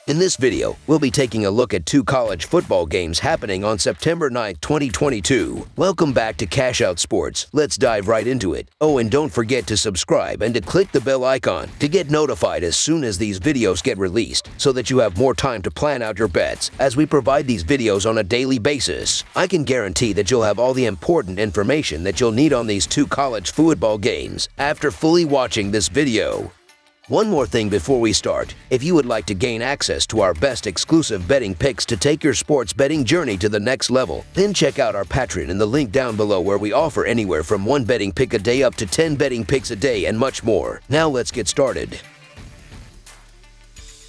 In this video, we'll be taking a look at 2 college football games happening on September 9, 2022. Welcome back to Cash Out Sports. Let's dive right into it. Oh, and don't forget to subscribe and to click the bell icon to get notified as soon as these videos get released so that you have more time to plan out your bets as we provide these videos on a daily basis. I can guarantee that you'll have all the important information that you'll need on these 2 college football games after fully watching this video. One more thing before we start. If you would like to gain access to our best exclusive betting picks to take your sports betting journey to the next level, then check out our Patreon in the link down below where we offer anywhere from 1 betting pick a day up to 10 betting picks a day and much more. Now let's get started.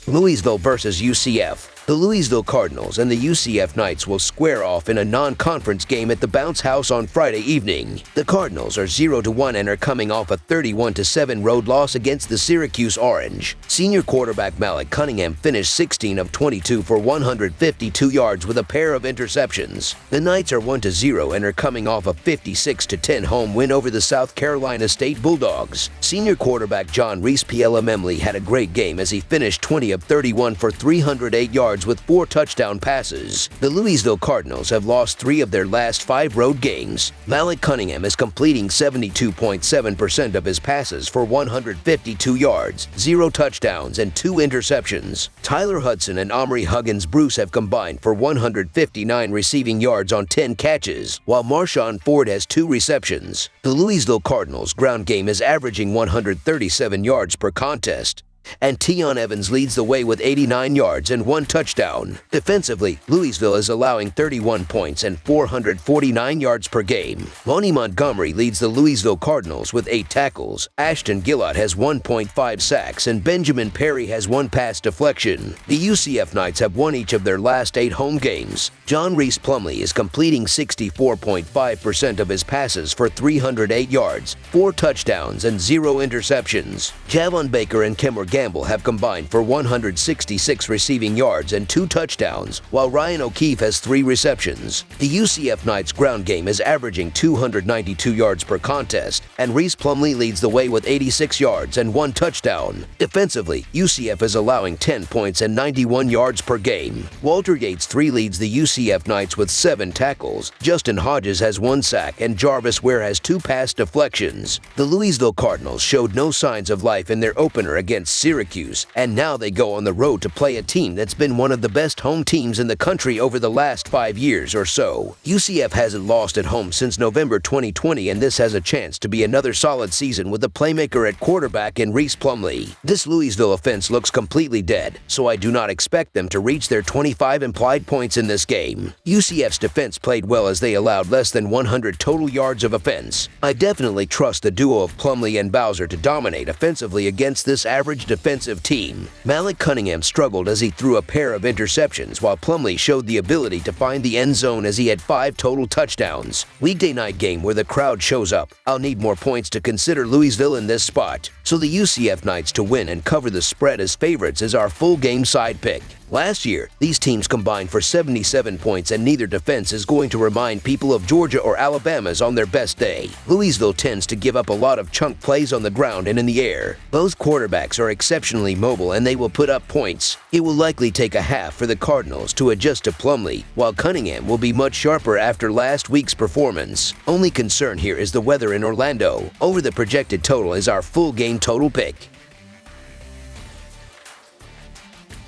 Louisville versus UCF. The Louisville Cardinals and the UCF Knights will square off in a non-conference game at the Bounce House on Friday evening. The Cardinals are 0-1 and are coming off a 31-7 road loss against the Syracuse Orange. Senior quarterback Malik Cunningham finished 16 of 22 for 152 yards with a pair of interceptions. The Knights are 1-0 and are coming off a 56-10 home win over the South Carolina State Bulldogs. Senior quarterback John Reese Memley had a great game as he finished 20 of 31 for 308 yards with 4 touchdown passes. The Louisville Cardinals have lost 3 of their last 5 road games. Malik Cunningham is completing 72.7% of his passes for 152 yards, 0 touchdowns, and 2 interceptions. Tyler Hudson and Omri Huggins-Bruce have combined for 159 receiving yards on 10 catches, while Marshawn Ford has 2 receptions. The Louisville Cardinals' ground game is averaging 137 yards per contest, and Tion Evans leads the way with 89 yards and 1 touchdown. Defensively, Louisville is allowing 31 points and 449 yards per game. Lonnie Montgomery leads the Louisville Cardinals with 8 tackles. Ashton Gillott has 1.5 sacks, and Benjamin Perry has 1 pass deflection. The UCF Knights have won each of their last 8 home games. John Reese Plumlee is completing 64.5% of his passes for 308 yards, 4 touchdowns, and 0 interceptions. Javon Baker and Kemmer Gamble have combined for 166 receiving yards and 2 touchdowns, while Ryan O'Keefe has 3 receptions. The UCF Knights' ground game is averaging 292 yards per contest, and Reese Plumlee leads the way with 86 yards and 1 touchdown. Defensively, UCF is allowing 10 points and 91 yards per game. Walter Yates III leads the UCF Knights with 7 tackles. Justin Hodges has 1 sack, and Jarvis Ware has 2 pass deflections. The Louisville Cardinals showed no signs of life in their opener against Syracuse, and now they go on the road to play a team that's been one of the best home teams in the country over the last 5 years or so. UCF hasn't lost at home since November 2020, and this has a chance to be another solid season with a playmaker at quarterback in Reese Plumlee. This Louisville offense looks completely dead, so I do not expect them to reach their 25 implied points in this game. UCF's defense played well as they allowed less than 100 total yards of offense. I definitely trust the duo of Plumlee and Bowser to dominate offensively against this average defensive team. Malik Cunningham struggled as he threw a pair of interceptions, while Plumlee showed the ability to find the end zone as he had 5 total touchdowns. Weekday night game where the crowd shows up. I'll need more points to consider Louisville in this spot, so the UCF Knights to win and cover the spread as favorites is our full game side pick. Last year, these teams combined for 77 points, and neither defense is going to remind people of Georgia or Alabama's on their best day. Louisville tends to give up a lot of chunk plays on the ground and in the air. Both quarterbacks are exceptionally mobile and they will put up points. It will likely take a half for the Cardinals to adjust to Plumlee, while Cunningham will be much sharper after last week's performance. Only concern here is the weather in Orlando. Over the projected total is our full game total pick.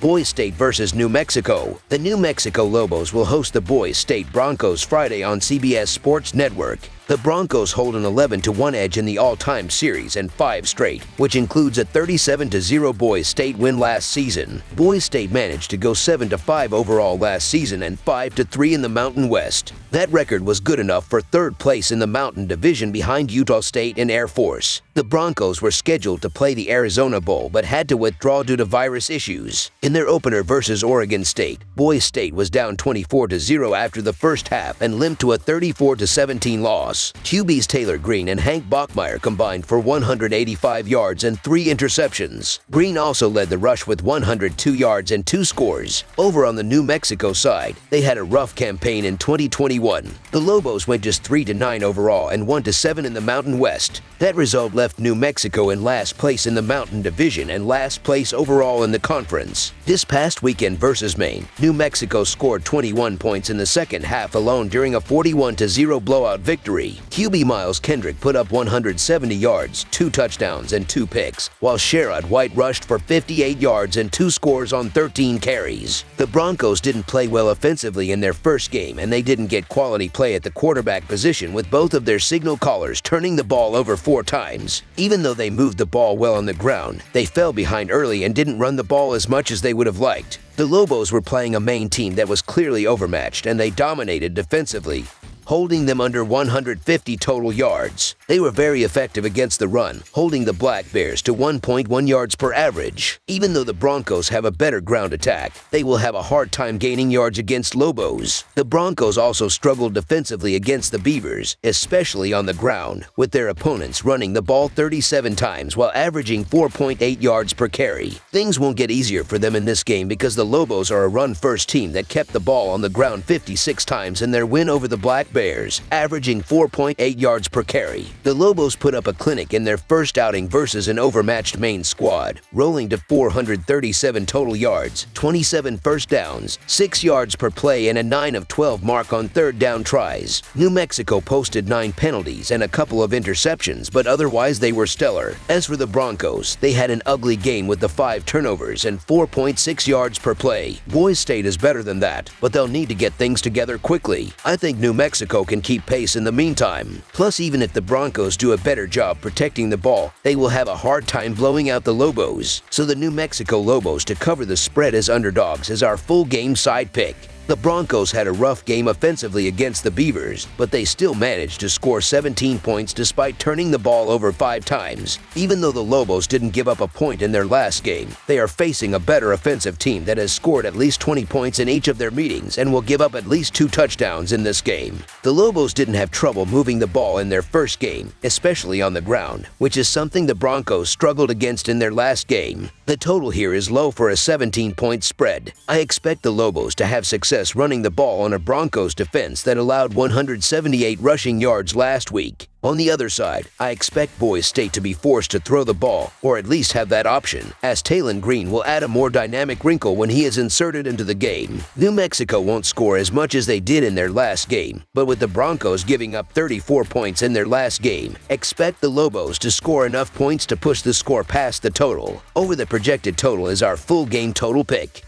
Boise State versus New Mexico. The New Mexico Lobos will host the Boise State Broncos Friday on CBS Sports Network. The Broncos hold an 11-1 edge in the all-time series and 5 straight, which includes a 37-0 Boise State win last season. Boise State managed to go 7-5 overall last season and 5-3 in the Mountain West. That record was good enough for 3rd place in the Mountain Division behind Utah State and Air Force. The Broncos were scheduled to play the Arizona Bowl but had to withdraw due to virus issues. In their opener versus Oregon State, Boise State was down 24-0 after the first half and limped to a 34-17 loss. house. QBs Taylor Green and Hank Bachmeier combined for 185 yards and 3 interceptions. Green also led the rush with 102 yards and 2 scores. Over on the New Mexico side, they had a rough campaign in 2021. The Lobos went just 3-9 overall and 1-7 in the Mountain West. That result left New Mexico in last place in the Mountain Division and last place overall in the conference. This past weekend versus Maine, New Mexico scored 21 points in the second half alone during a 41-0 blowout victory. QB Miles Kendrick put up 170 yards, 2 touchdowns, and 2 picks, while Sherrod White rushed for 58 yards and 2 scores on 13 carries. The Broncos didn't play well offensively in their first game, and they didn't get quality play at the quarterback position, with both of their signal callers turning the ball over 4 times. Even though they moved the ball well on the ground, they fell behind early and didn't run the ball as much as they would have liked. The Lobos were playing a Maine team that was clearly overmatched, and they dominated defensively, holding them under 150 total yards. They were very effective against the run, holding the Black Bears to 1.1 yards per average. Even though the Broncos have a better ground attack, they will have a hard time gaining yards against Lobos. The Broncos also struggled defensively against the Beavers, especially on the ground, with their opponents running the ball 37 times while averaging 4.8 yards per carry. Things won't get easier for them in this game because the Lobos are a run-first team that kept the ball on the ground 56 times in their win over the Black Bears, averaging 4.8 yards per carry. The Lobos put up a clinic in their first outing versus an overmatched Maine squad, rolling to 437 total yards, 27 first downs, 6 yards per play, and a 9 of 12 mark on third down tries. New Mexico posted 9 penalties and a couple of interceptions, but otherwise they were stellar. As for the Broncos, they had an ugly game with the 5 turnovers and 4.6 yards per play. Boise State is better than that, but they'll need to get things together quickly. I think New Mexico can keep pace in the meantime. Plus, even if the Broncos do a better job protecting the ball, they will have a hard time blowing out the Lobos. So the New Mexico Lobos to cover the spread as underdogs is our full game side pick. The Broncos had a rough game offensively against the Beavers, but they still managed to score 17 points despite turning the ball over 5 times. Even though the Lobos didn't give up a point in their last game, they are facing a better offensive team that has scored at least 20 points in each of their meetings and will give up at least 2 touchdowns in this game. The Lobos didn't have trouble moving the ball in their first game, especially on the ground, which is something the Broncos struggled against in their last game. The total here is low for a 17-point spread. I expect the Lobos to have success running the ball on a Broncos defense that allowed 178 rushing yards last week. On the other side, I expect Boise State to be forced to throw the ball, or at least have that option, as Taylor Green will add a more dynamic wrinkle when he is inserted into the game. New Mexico won't score as much as they did in their last game, but with the Broncos giving up 34 points in their last game, expect the Lobos to score enough points to push the score past the total. Over the projected total is our full game total pick.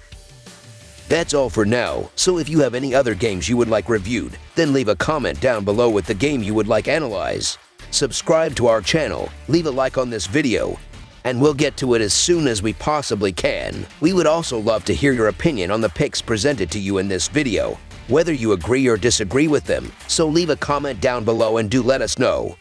That's all for now, so if you have any other games you would like reviewed, then leave a comment down below with the game you would like analyzed. Subscribe to our channel, leave a like on this video, and we'll get to it as soon as we possibly can. We would also love to hear your opinion on the picks presented to you in this video, whether you agree or disagree with them, so leave a comment down below and do let us know.